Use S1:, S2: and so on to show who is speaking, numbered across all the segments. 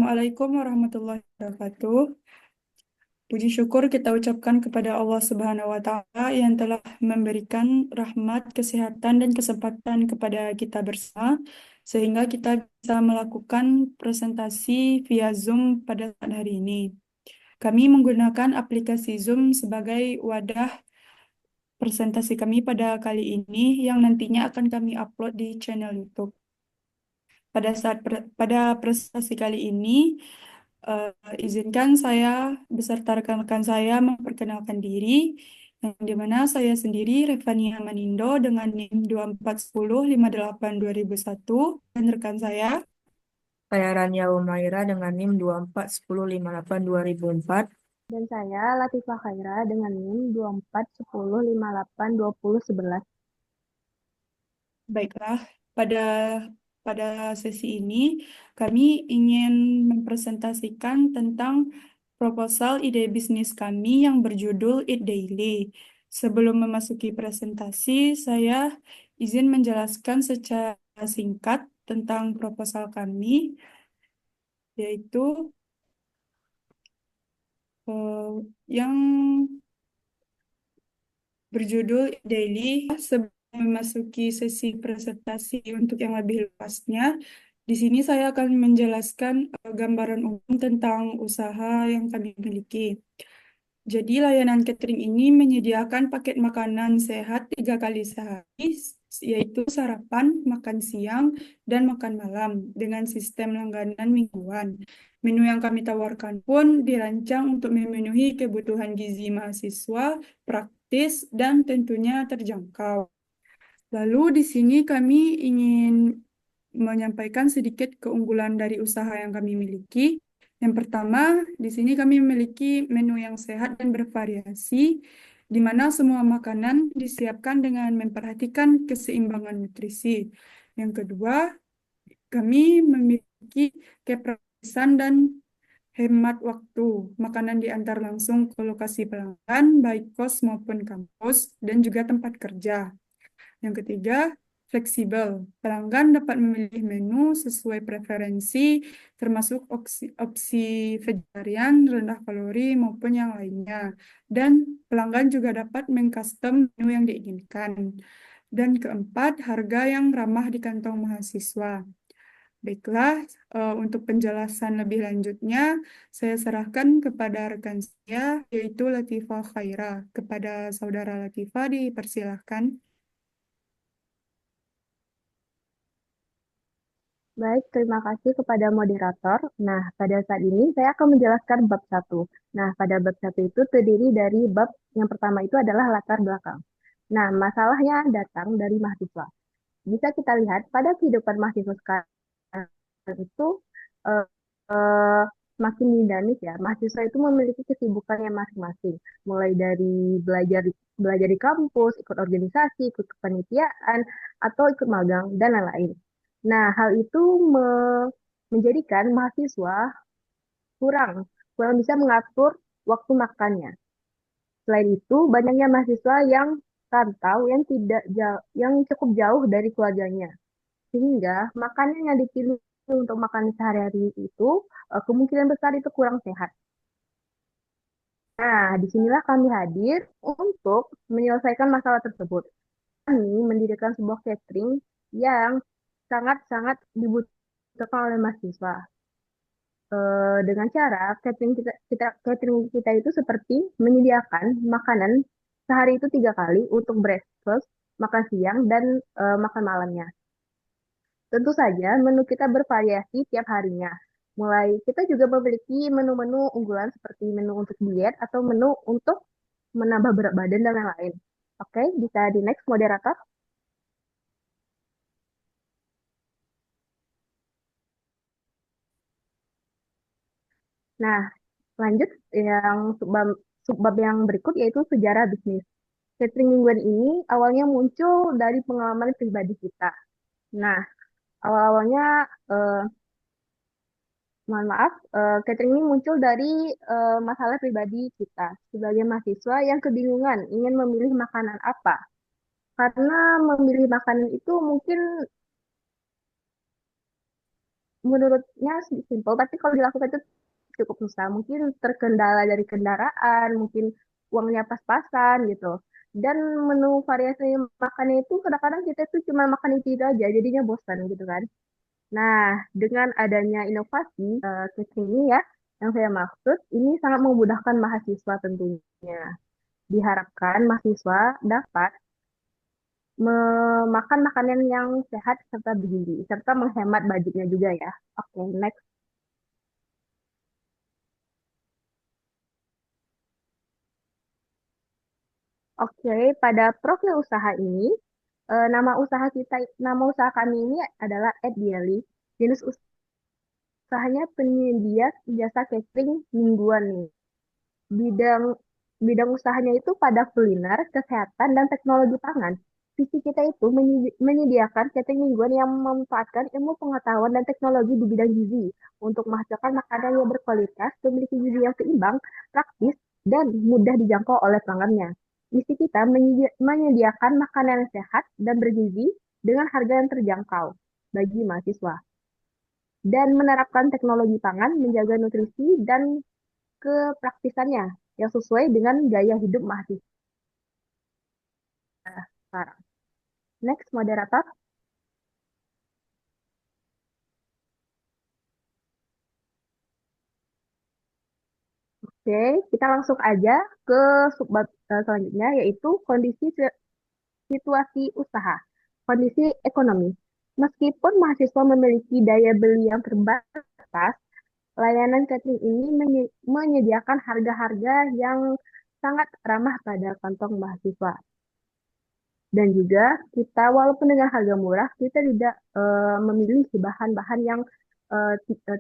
S1: Assalamualaikum warahmatullahi wabarakatuh. Puji syukur kita ucapkan kepada Allah Subhanahu wa Ta'ala yang telah memberikan rahmat, kesehatan, dan kesempatan kepada kita bersama, sehingga kita bisa melakukan presentasi via Zoom pada saat hari ini. Kami menggunakan aplikasi Zoom sebagai wadah presentasi kami pada kali ini, yang nantinya akan kami upload di channel YouTube. Pada presentasi kali ini, eh, izinkan saya beserta rekan-rekan saya memperkenalkan diri, yang dimana saya sendiri Revania Manindo dengan NIM 2410582001 dan rekan saya.
S2: Saya Rania Umaira dengan NIM 2410582004.
S3: Dan saya Latifah Khaira dengan NIM 2410582011.
S1: Baiklah, pada pada sesi ini kami ingin mempresentasikan tentang proposal ide bisnis kami yang berjudul Eat Daily. Sebelum memasuki presentasi, saya izin menjelaskan secara singkat tentang proposal kami, yaitu yang berjudul Daily. Sebelum memasuki sesi presentasi untuk yang lebih luasnya, di sini saya akan menjelaskan gambaran umum tentang usaha yang kami miliki. Jadi layanan catering ini menyediakan paket makanan sehat 3 kali sehari, yaitu sarapan, makan siang, dan makan malam dengan sistem langganan mingguan. Menu yang kami tawarkan pun dirancang untuk memenuhi kebutuhan gizi mahasiswa, praktis, dan tentunya terjangkau. Lalu di sini kami ingin menyampaikan sedikit keunggulan dari usaha yang kami miliki. Yang pertama, di sini kami memiliki menu yang sehat dan bervariasi, di mana semua makanan disiapkan dengan memperhatikan keseimbangan nutrisi. Yang kedua, kami memiliki kepraktisan dan hemat waktu. Makanan diantar langsung ke lokasi pelanggan, baik kos maupun kampus, dan juga tempat kerja. Yang ketiga, fleksibel. Pelanggan dapat memilih menu sesuai preferensi, termasuk opsi vegetarian, rendah kalori, maupun yang lainnya. Dan pelanggan juga dapat mengcustom menu yang diinginkan. Dan keempat, harga yang ramah di kantong mahasiswa. Baiklah, untuk penjelasan lebih lanjutnya, saya serahkan kepada rekan saya, yaitu Latifah Khaira. Kepada saudara Latifah, dipersilahkan.
S3: Baik, terima kasih kepada moderator. Nah, pada saat ini saya akan menjelaskan bab satu. Nah, pada bab satu itu terdiri dari bab yang pertama itu adalah latar belakang. Nah, masalahnya datang dari mahasiswa. Bisa kita lihat pada kehidupan mahasiswa sekarang itu eh, eh, makin dinamis ya. Mahasiswa itu memiliki kesibukannya masing-masing, mulai dari belajar belajar di kampus, ikut organisasi, ikut kepanitiaan, atau ikut magang dan lain-lain. Nah, hal itu menjadikan mahasiswa kurang kurang bisa mengatur waktu makannya. Selain itu, banyaknya mahasiswa yang rantau yang tidak jauh, yang cukup jauh dari keluarganya, sehingga makanan yang dipilih untuk makan sehari-hari itu kemungkinan besar itu kurang sehat. Nah, disinilah kami hadir untuk menyelesaikan masalah tersebut. Kami mendirikan sebuah catering yang sangat-sangat dibutuhkan oleh mahasiswa. Dengan cara catering kita itu seperti menyediakan makanan sehari itu 3 kali untuk breakfast, makan siang, dan makan malamnya. Tentu saja menu kita bervariasi tiap harinya. Mulai kita juga memiliki menu-menu unggulan seperti menu untuk diet atau menu untuk menambah berat badan dan lain-lain. Oke, bisa di next moderator. Nah, lanjut yang subbab yang berikut yaitu sejarah bisnis. Catering mingguan ini awalnya muncul dari pengalaman pribadi kita. Nah, awal-awalnya, eh, mohon maaf, catering ini muncul dari masalah pribadi kita sebagai mahasiswa yang kebingungan ingin memilih makanan apa. Karena memilih makanan itu mungkin menurutnya simpel, tapi kalau dilakukan itu cukup susah. Mungkin terkendala dari kendaraan, mungkin uangnya pas-pasan gitu. Dan menu variasi makannya itu kadang-kadang kita tuh cuma makan itu aja, jadinya bosan gitu kan. Nah, dengan adanya inovasi catering ini ya, yang saya maksud, ini sangat memudahkan mahasiswa tentunya. Diharapkan mahasiswa dapat memakan makanan yang sehat serta bergizi, serta menghemat budgetnya juga ya. Oke, next. Oke, pada profil usaha ini, nama usaha kami ini adalah Ed Daily. Jenis usahanya penyedia jasa catering mingguan nih. Bidang bidang usahanya itu pada kuliner, kesehatan, dan teknologi pangan. Visi kita itu menyediakan catering mingguan yang memanfaatkan ilmu pengetahuan dan teknologi di bidang gizi untuk menghasilkan makanan yang berkualitas, memiliki gizi yang seimbang, praktis, dan mudah dijangkau oleh pelanggannya. Misi kita menyediakan makanan yang sehat dan bergizi dengan harga yang terjangkau bagi mahasiswa dan menerapkan teknologi pangan, menjaga nutrisi dan kepraktisannya yang sesuai dengan gaya hidup mahasiswa sekarang. Next, moderator. Oke, kita langsung aja ke subbab selanjutnya, yaitu situasi usaha, kondisi ekonomi. Meskipun mahasiswa memiliki daya beli yang terbatas, layanan catering ini menyediakan harga-harga yang sangat ramah pada kantong mahasiswa. Dan juga kita walaupun dengan harga murah, kita tidak memilih bahan-bahan yang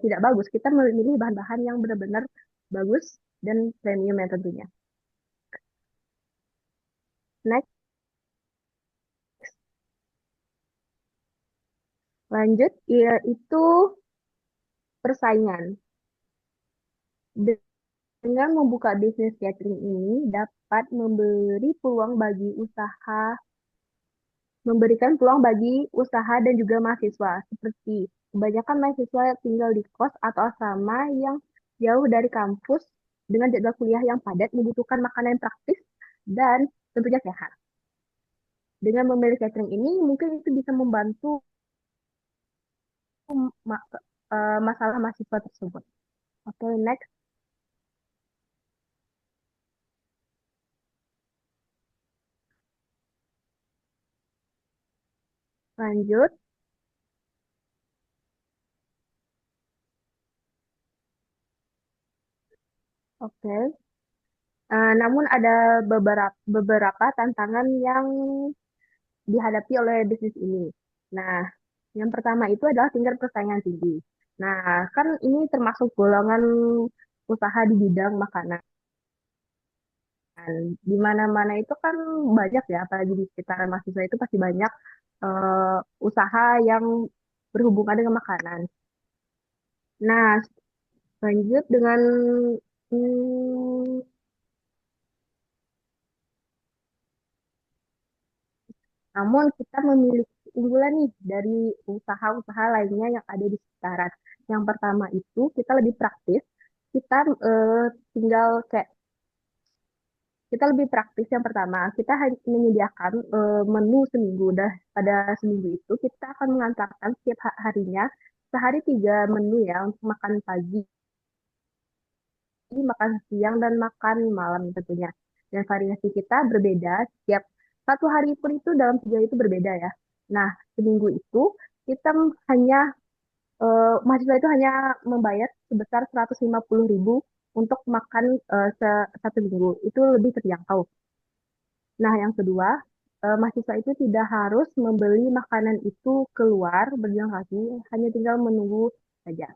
S3: tidak bagus. Kita memilih bahan-bahan yang benar-benar bagus dan premium ya tentunya. Next, lanjut yaitu persaingan. Dengan membuka bisnis catering ini dapat memberikan peluang bagi usaha dan juga mahasiswa, seperti kebanyakan mahasiswa yang tinggal di kos atau asrama yang jauh dari kampus dengan jadwal kuliah yang padat membutuhkan makanan yang praktis dan tentunya sehat. Dengan memilih catering ini mungkin itu bisa membantu ma- masalah mahasiswa tersebut. Oke, next, lanjut. Oke. Namun ada beberapa tantangan yang dihadapi oleh bisnis ini. Nah, yang pertama itu adalah tingkat persaingan tinggi. Nah, kan ini termasuk golongan usaha di bidang makanan. Di mana-mana itu kan banyak ya, apalagi di sekitaran mahasiswa itu pasti banyak eh, usaha yang berhubungan dengan makanan. Nah, lanjut dengan hmm, namun kita memiliki unggulan nih dari usaha-usaha lainnya yang ada di sekitaran. Yang pertama itu kita lebih praktis, kita tinggal kayak kita lebih praktis yang pertama, kita hanya menyediakan menu seminggu. Dah pada seminggu itu kita akan mengantarkan setiap harinya sehari 3 menu ya untuk makan pagi, makan siang dan makan malam tentunya. Dan variasi kita berbeda setiap satu hari pun itu dalam 3 itu berbeda ya. Nah, seminggu itu kita hanya mahasiswa itu hanya membayar sebesar 150.000 untuk makan satu minggu. Itu lebih terjangkau. Nah, yang kedua, mahasiswa itu tidak harus membeli makanan itu keluar berjalan kaki, hanya tinggal menunggu saja.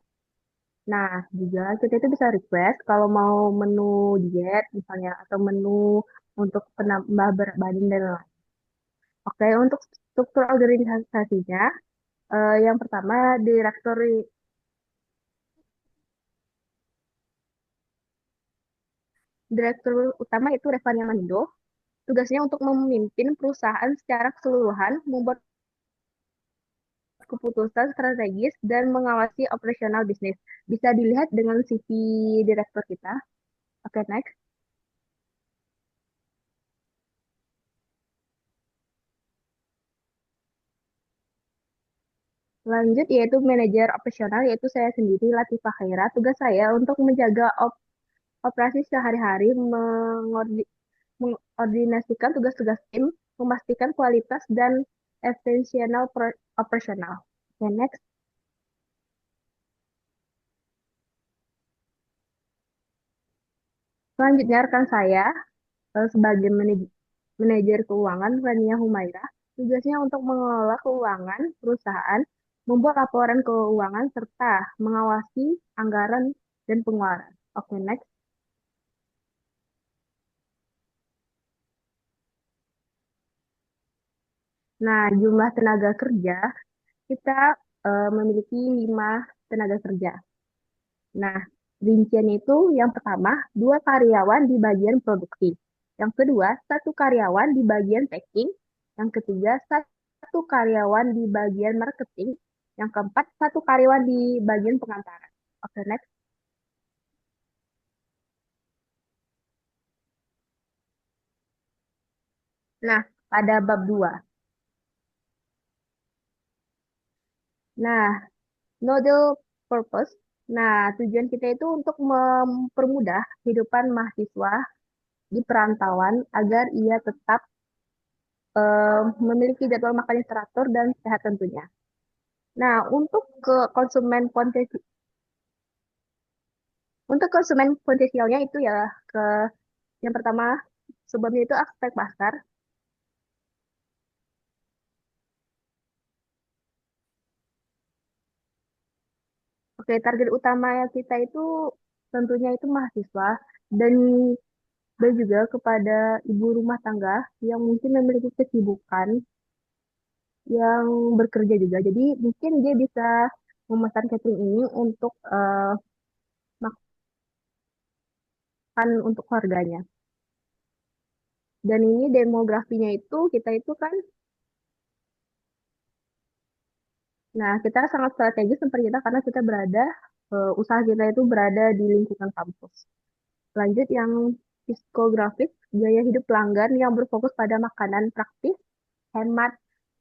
S3: Nah, juga kita itu bisa request kalau mau menu diet misalnya atau menu untuk penambah berat badan dan lain. Oke, untuk struktur organisasinya, yang pertama direktur utama itu Revania Manindo. Tugasnya untuk memimpin perusahaan secara keseluruhan, membuat keputusan strategis dan mengawasi operasional bisnis. Bisa dilihat dengan CV direktur kita. Oke, next. Lanjut yaitu manajer operasional, yaitu saya sendiri Latifah Khaira. Tugas saya untuk menjaga operasi sehari-hari, mengordinasikan tugas-tugas tim, memastikan kualitas dan efisiensi operasional. Oke, next. Selanjutnya rekan saya sebagai manajer keuangan Rania Humaira, tugasnya untuk mengelola keuangan perusahaan, membuat laporan keuangan serta mengawasi anggaran dan pengeluaran. Oke, next. Nah, jumlah tenaga kerja kita memiliki 5 tenaga kerja. Nah, rincian itu yang pertama, 2 karyawan di bagian produksi. Yang kedua, 1 karyawan di bagian packing. Yang ketiga, 1 karyawan di bagian marketing. Yang keempat, 1 karyawan di bagian pengantaran. Oke, next. Nah, pada bab 2. Nah, nodal purpose. Nah, tujuan kita itu untuk mempermudah kehidupan mahasiswa di perantauan agar ia tetap memiliki jadwal makan yang teratur dan sehat tentunya. Nah, untuk konsumen potensialnya itu ya ke yang pertama sebabnya itu aspek pasar. Oke, target utama kita itu tentunya itu mahasiswa dan juga kepada ibu rumah tangga yang mungkin memiliki kesibukan yang bekerja juga. Jadi mungkin dia bisa memesan catering ini untuk makan untuk keluarganya. Dan ini demografinya itu kita itu kan, nah kita sangat strategis seperti kita karena kita berada, usaha kita itu berada di lingkungan kampus. Lanjut yang psikografik, gaya hidup pelanggan yang berfokus pada makanan praktis, hemat,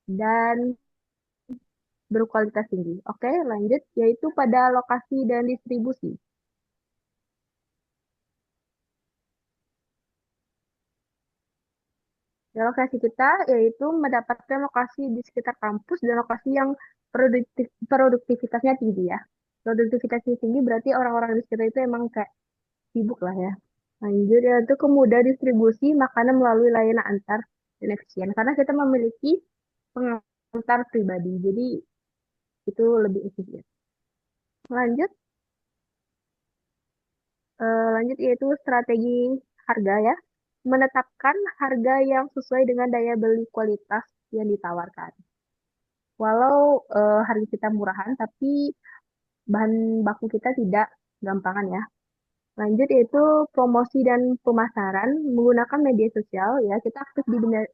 S3: dan berkualitas tinggi. Oke, lanjut yaitu pada lokasi dan distribusi. Ya, lokasi kita yaitu mendapatkan lokasi di sekitar kampus dan lokasi yang produktivitasnya tinggi ya. Produktivitasnya tinggi berarti orang-orang di sekitar itu emang kayak sibuk lah ya. Lanjut ya, itu kemudahan distribusi makanan melalui layanan antar dan efisien. Karena kita memiliki pengantar pribadi, jadi itu lebih efisien. Lanjut, lanjut yaitu strategi harga ya. Menetapkan harga yang sesuai dengan daya beli kualitas yang ditawarkan. Walau harga kita murahan, tapi bahan baku kita tidak gampangan ya. Lanjut yaitu promosi dan pemasaran menggunakan media sosial ya. Kita aktif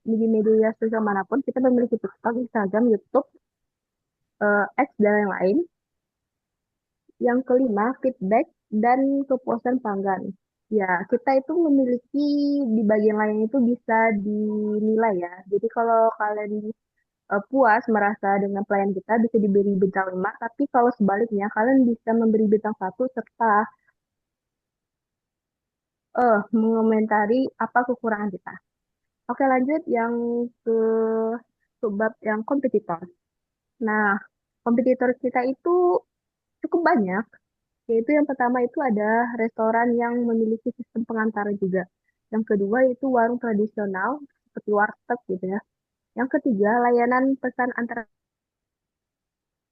S3: di media sosial manapun. Kita memiliki TikTok, Instagram, YouTube, X dan lain-lain. Yang kelima, feedback dan kepuasan pelanggan. Ya, kita itu memiliki di bagian lain itu bisa dinilai ya. Jadi kalau kalian puas merasa dengan pelayan kita bisa diberi bintang 5, tapi kalau sebaliknya kalian bisa memberi bintang 1 serta mengomentari apa kekurangan kita. Oke, lanjut yang ke subbab yang kompetitor. Nah, kompetitor kita itu cukup banyak, yaitu yang pertama itu ada restoran yang memiliki sistem pengantaran juga. Yang kedua itu warung tradisional seperti warteg gitu ya. Yang ketiga, layanan pesan antar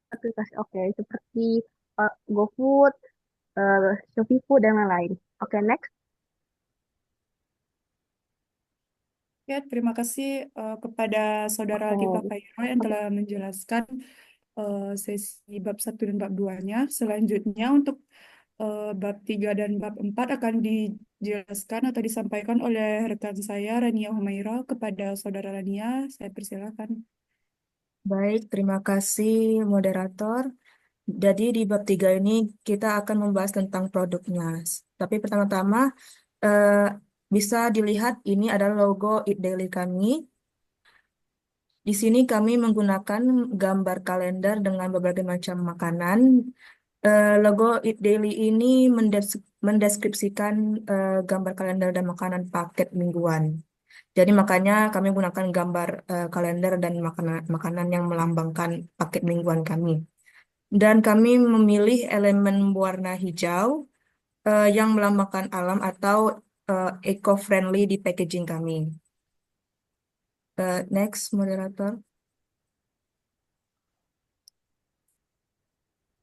S3: aplikasi oke seperti GoFood, Shopee Food dan lain-lain. Oke, next.
S1: Ya, terima kasih kepada Saudara Latifah
S3: Oke.
S1: Khaira yang telah menjelaskan sesi bab 1 dan bab 2-nya. Selanjutnya untuk bab 3 dan bab 4 akan dijelaskan atau disampaikan oleh rekan saya Rania Humaira kepada Saudara Rania. Saya persilakan.
S2: Baik, terima kasih moderator. Jadi di bab 3 ini kita akan membahas tentang produknya. Tapi pertama-tama eh, bisa dilihat ini adalah logo Eat Daily kami. Di sini kami menggunakan gambar kalender dengan berbagai macam makanan. Logo Eat Daily ini mendeskripsikan gambar kalender dan makanan paket mingguan. Jadi makanya kami menggunakan gambar kalender dan makanan yang melambangkan paket mingguan kami. Dan kami memilih elemen warna hijau yang melambangkan alam atau eco-friendly di packaging kami. Next, moderator.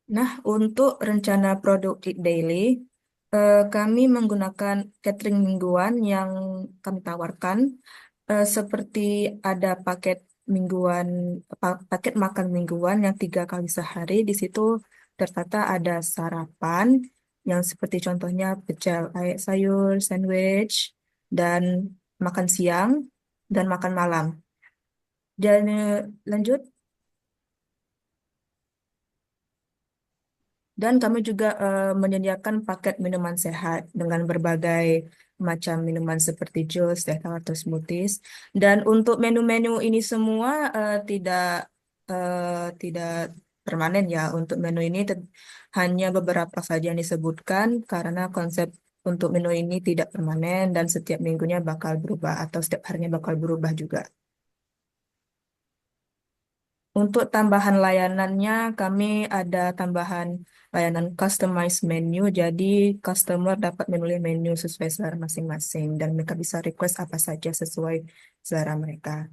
S2: Nah, untuk rencana produk Eat Daily, kami menggunakan catering mingguan yang kami tawarkan, seperti ada paket mingguan, paket makan mingguan yang 3 kali sehari. Di situ tertata ada sarapan, yang seperti contohnya pecel ayam sayur, sandwich, dan makan siang, dan makan malam. Dan lanjut. Dan kami juga menyediakan paket minuman sehat dengan berbagai macam minuman seperti jus, teh tawar, atau smoothies. Dan untuk menu-menu ini semua tidak permanen ya. Untuk menu ini hanya beberapa saja yang disebutkan karena konsep untuk menu ini tidak permanen dan setiap minggunya bakal berubah atau setiap harinya bakal berubah juga. Untuk tambahan layanannya, kami ada tambahan layanan customized menu. Jadi, customer dapat memilih menu sesuai selera masing-masing dan mereka bisa request apa saja sesuai selera mereka.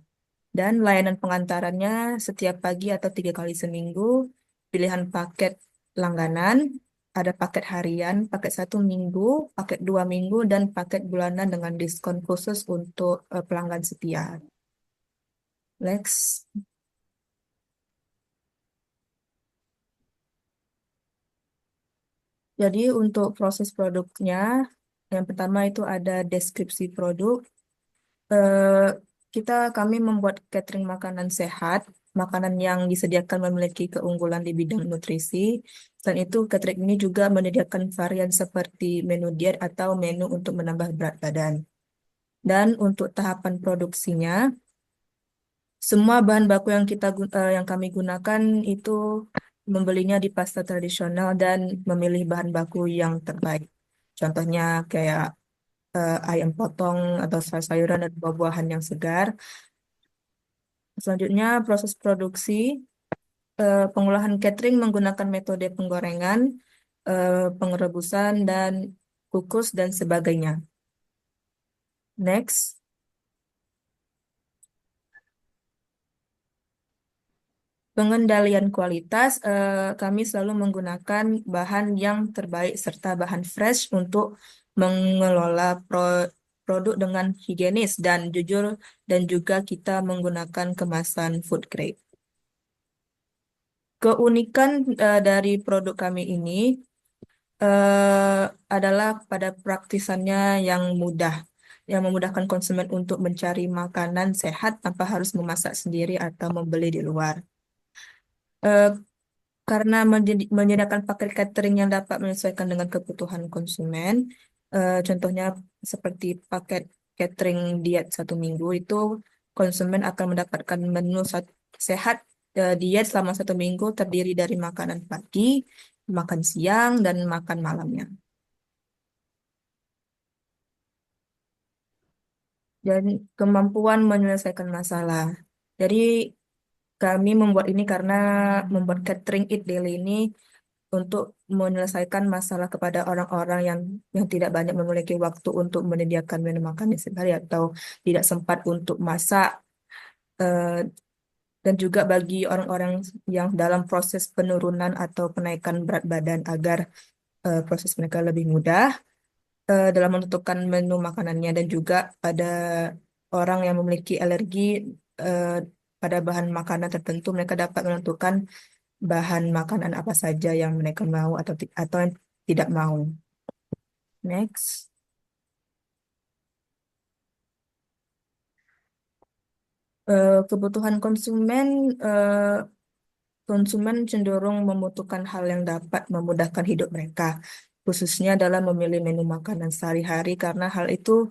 S2: Dan layanan pengantarannya setiap pagi atau 3 kali seminggu, pilihan paket langganan, ada paket harian, paket 1 minggu, paket 2 minggu, dan paket bulanan dengan diskon khusus untuk pelanggan setia. Next. Jadi untuk proses produknya, yang pertama itu ada deskripsi produk. Eh, kami membuat catering makanan sehat, makanan yang disediakan memiliki keunggulan di bidang nutrisi. Selain itu, catering ini juga menyediakan varian seperti menu diet atau menu untuk menambah berat badan. Dan untuk tahapan produksinya, semua bahan baku yang kami gunakan itu membelinya di pasar tradisional dan memilih bahan baku yang terbaik. Contohnya kayak ayam potong atau sayur-sayuran dan buah-buahan yang segar. Selanjutnya proses produksi, pengolahan catering menggunakan metode penggorengan, pengerebusan dan kukus dan sebagainya. Next. Pengendalian kualitas, kami selalu menggunakan bahan yang terbaik serta bahan fresh untuk mengelola produk dengan higienis dan jujur, dan juga kita menggunakan kemasan food grade. Keunikan dari produk kami ini eh, adalah pada praktisannya yang mudah, yang memudahkan konsumen untuk mencari makanan sehat tanpa harus memasak sendiri atau membeli di luar. Eh, Karena menyediakan paket catering yang dapat menyesuaikan dengan kebutuhan konsumen, contohnya seperti paket catering diet 1 minggu itu konsumen akan mendapatkan menu sehat diet selama 1 minggu terdiri dari makanan pagi, makan siang, dan makan malamnya. Dan kemampuan menyelesaikan masalah. Jadi kami membuat ini karena membuat catering Eat Daily ini untuk menyelesaikan masalah kepada orang-orang yang tidak banyak memiliki waktu untuk menyediakan menu makan di sehari atau tidak sempat untuk masak, eh, dan juga bagi orang-orang yang dalam proses penurunan atau penaikan berat badan agar proses mereka lebih mudah dalam menentukan menu makanannya, dan juga pada orang yang memiliki alergi eh, pada bahan makanan tertentu mereka dapat menentukan bahan makanan apa saja yang mereka mau atau yang tidak mau. Next. Kebutuhan konsumen, konsumen cenderung membutuhkan hal yang dapat memudahkan hidup mereka, khususnya dalam memilih menu makanan sehari-hari. Karena hal itu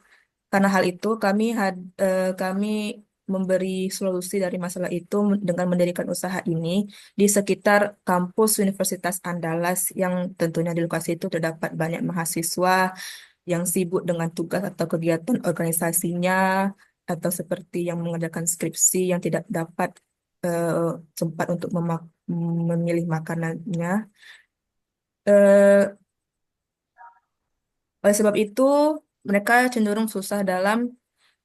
S2: kami memberi solusi dari masalah itu dengan mendirikan usaha ini di sekitar kampus Universitas Andalas yang tentunya di lokasi itu terdapat banyak mahasiswa yang sibuk dengan tugas atau kegiatan organisasinya atau seperti yang mengerjakan skripsi yang tidak dapat eh, sempat untuk memilih makanannya. Eh, Oleh sebab itu, mereka cenderung susah dalam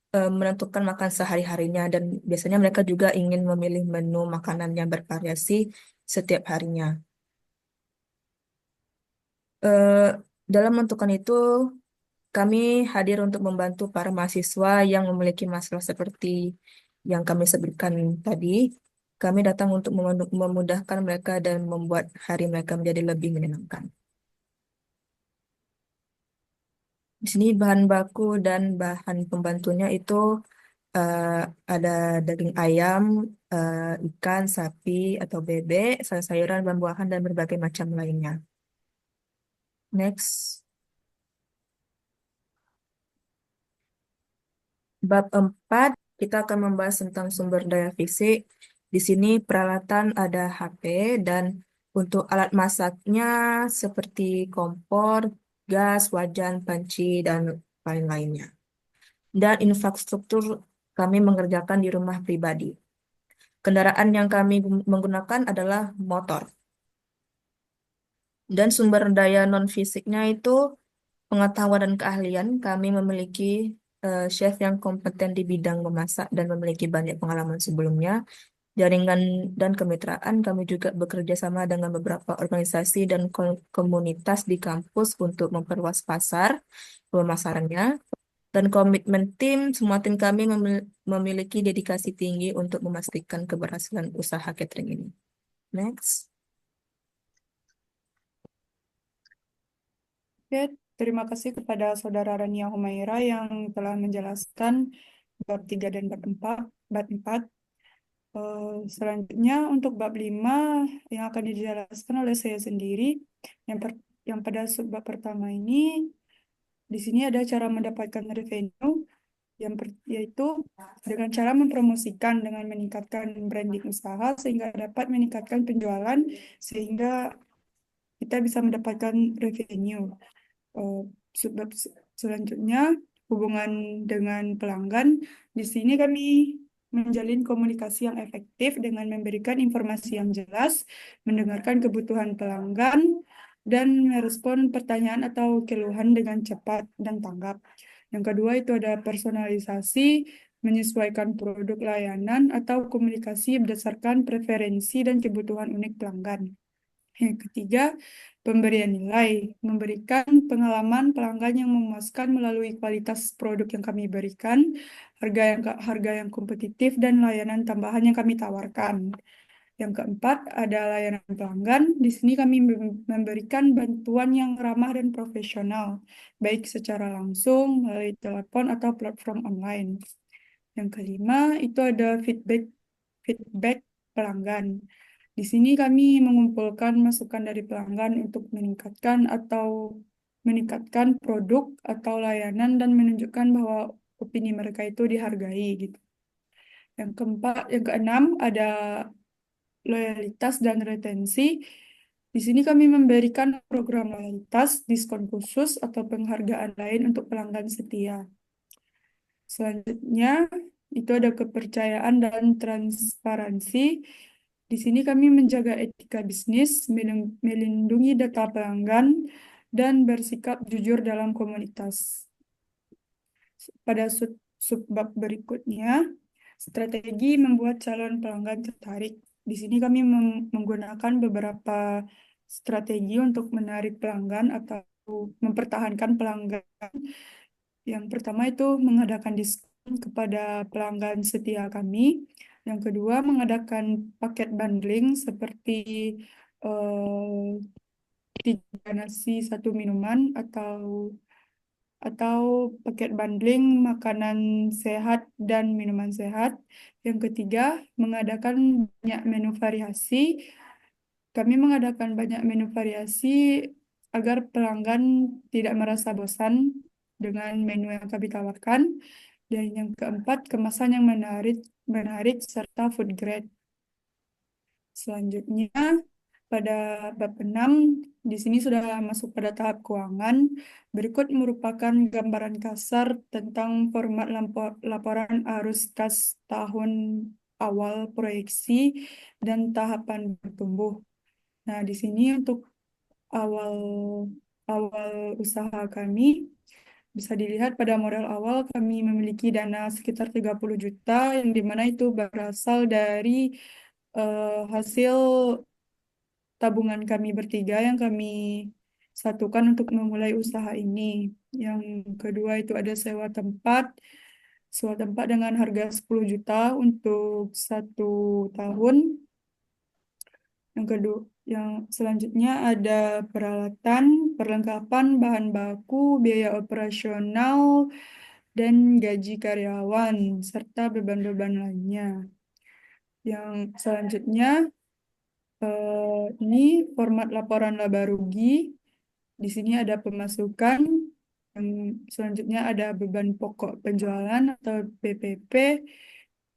S2: menentukan makan sehari-harinya dan biasanya mereka juga ingin memilih menu makanan yang bervariasi setiap harinya. Eh, dalam menentukan itu, kami hadir untuk membantu para mahasiswa yang memiliki masalah seperti yang kami sebutkan tadi. Kami datang untuk memudahkan mereka dan membuat hari mereka menjadi lebih menyenangkan. Di sini bahan baku dan bahan pembantunya itu eh, ada daging ayam, ikan, sapi atau bebek, sayur-sayuran, buah-buahan, dan berbagai macam lainnya. Next, bab 4 kita akan membahas tentang sumber daya fisik. Di sini peralatan ada HP dan untuk alat masaknya seperti kompor, gas, wajan, panci, dan lain-lainnya. Dan infrastruktur kami mengerjakan di rumah pribadi. Kendaraan yang kami menggunakan adalah motor. Dan sumber daya non-fisiknya itu pengetahuan dan keahlian. Kami memiliki chef yang kompeten di bidang memasak dan memiliki banyak pengalaman sebelumnya. Jaringan dan kemitraan, kami juga bekerja sama dengan beberapa organisasi dan komunitas di kampus untuk memperluas pasar pemasarannya. Dan komitmen tim, semua tim kami memiliki dedikasi tinggi untuk memastikan keberhasilan usaha catering ini. Next.
S1: Oke, terima kasih kepada Saudara Rania Humaira yang telah menjelaskan bab 3 dan bab 4. Bab 4. Selanjutnya untuk bab 5 yang akan dijelaskan oleh saya sendiri. Yang, yang pada bab pertama ini, di sini ada cara mendapatkan revenue, yaitu dengan cara mempromosikan dengan meningkatkan branding usaha sehingga dapat meningkatkan penjualan sehingga kita bisa mendapatkan revenue. Eh, Sebab selanjutnya hubungan dengan pelanggan. Di sini kami menjalin komunikasi yang efektif dengan memberikan informasi yang jelas, mendengarkan kebutuhan pelanggan, dan merespon pertanyaan atau keluhan dengan cepat dan tanggap. Yang kedua itu ada personalisasi, menyesuaikan produk layanan atau komunikasi berdasarkan preferensi dan kebutuhan unik pelanggan. Yang ketiga, pemberian nilai, memberikan pengalaman pelanggan yang memuaskan melalui kualitas produk yang kami berikan, harga yang kompetitif dan layanan tambahan yang kami tawarkan. Yang keempat, ada layanan pelanggan. Di sini kami memberikan bantuan yang ramah dan profesional, baik secara langsung melalui telepon atau platform online. Yang kelima, itu ada feedback feedback pelanggan. Di sini kami mengumpulkan masukan dari pelanggan untuk meningkatkan produk atau layanan dan menunjukkan bahwa opini mereka itu dihargai gitu. Yang keenam ada loyalitas dan retensi. Di sini kami memberikan program loyalitas, diskon khusus atau penghargaan lain untuk pelanggan setia. Selanjutnya, itu ada kepercayaan dan transparansi. Di sini kami menjaga etika bisnis, melindungi data pelanggan, dan bersikap jujur dalam komunitas. Pada subbab berikutnya, strategi membuat calon pelanggan tertarik. Di sini kami menggunakan beberapa strategi untuk menarik pelanggan atau mempertahankan pelanggan. Yang pertama itu mengadakan diskon kepada pelanggan setia kami. Yang kedua, mengadakan paket bundling seperti eh, 3 nasi 1 minuman atau atau paket bundling makanan sehat dan minuman sehat. Yang ketiga, mengadakan banyak menu variasi. Kami mengadakan banyak menu variasi agar pelanggan tidak merasa bosan dengan menu yang kami tawarkan. Dan yang keempat, kemasan yang menarik serta food grade. Selanjutnya, pada bab 6, di sini sudah masuk pada tahap keuangan. Berikut merupakan gambaran kasar tentang format laporan arus kas tahun awal proyeksi dan tahapan bertumbuh. Nah, di sini untuk awal awal usaha kami bisa dilihat pada modal awal kami memiliki dana sekitar 30 juta yang dimana itu berasal dari hasil tabungan kami bertiga yang kami satukan untuk memulai usaha ini. Yang kedua itu ada sewa tempat dengan harga 10 juta untuk 1 tahun. Yang kedua, yang selanjutnya ada peralatan, perlengkapan, bahan baku, biaya operasional, dan gaji karyawan, serta beban-beban lainnya. Yang selanjutnya, ini format laporan laba rugi. Di sini ada pemasukan, yang selanjutnya ada beban pokok penjualan atau BPP,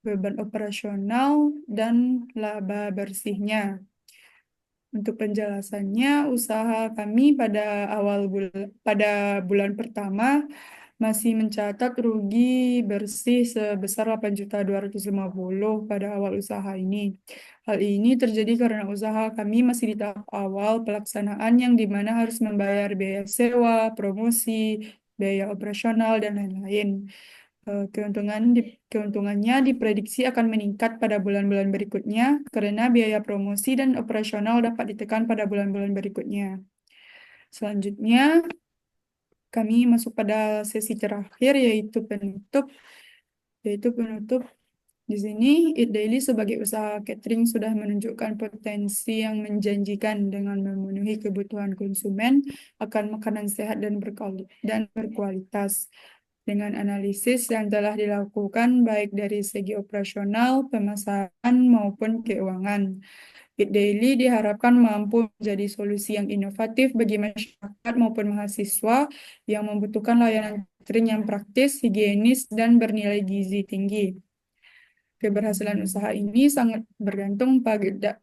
S1: beban operasional, dan laba bersihnya. Untuk penjelasannya, usaha kami pada bulan pertama masih mencatat rugi bersih sebesar 8.250 pada awal usaha ini. Hal ini terjadi karena usaha kami masih di tahap awal pelaksanaan yang dimana harus membayar biaya sewa, promosi, biaya operasional, dan lain-lain. Keuntungannya diprediksi akan meningkat pada bulan-bulan berikutnya karena biaya promosi dan operasional dapat ditekan pada bulan-bulan berikutnya. Selanjutnya, kami masuk pada sesi terakhir yaitu penutup. Di sini, Eat Daily sebagai usaha catering sudah menunjukkan potensi yang menjanjikan dengan memenuhi kebutuhan konsumen akan makanan sehat dan berkualitas. Dengan analisis yang telah dilakukan baik dari segi operasional, pemasaran, maupun keuangan. Eat Daily diharapkan mampu menjadi solusi yang inovatif bagi masyarakat maupun mahasiswa yang membutuhkan layanan catering yang praktis, higienis, dan bernilai gizi tinggi. Keberhasilan usaha ini sangat bergantung pada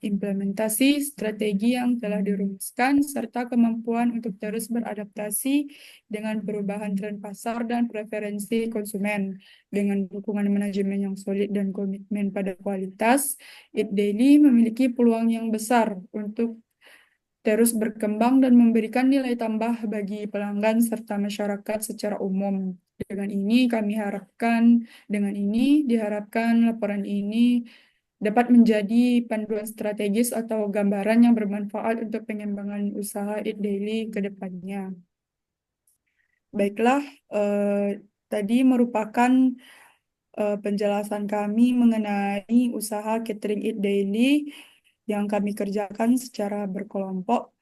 S1: implementasi strategi yang telah dirumuskan serta kemampuan untuk terus beradaptasi dengan perubahan tren pasar dan preferensi konsumen. Dengan dukungan manajemen yang solid dan komitmen pada kualitas, Eat Daily memiliki peluang yang besar untuk terus berkembang dan memberikan nilai tambah bagi pelanggan serta masyarakat secara umum. Dengan ini diharapkan laporan ini dapat menjadi panduan strategis atau gambaran yang bermanfaat untuk pengembangan usaha Eat Daily ke depannya. Baiklah, tadi merupakan penjelasan kami mengenai usaha catering Eat Daily yang kami kerjakan secara berkelompok.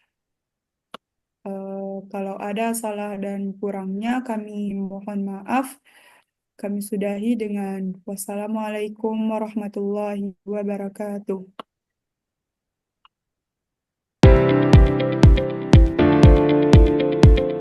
S1: Kalau ada salah dan kurangnya, kami mohon maaf. Kami sudahi dengan wassalamualaikum warahmatullahi wabarakatuh.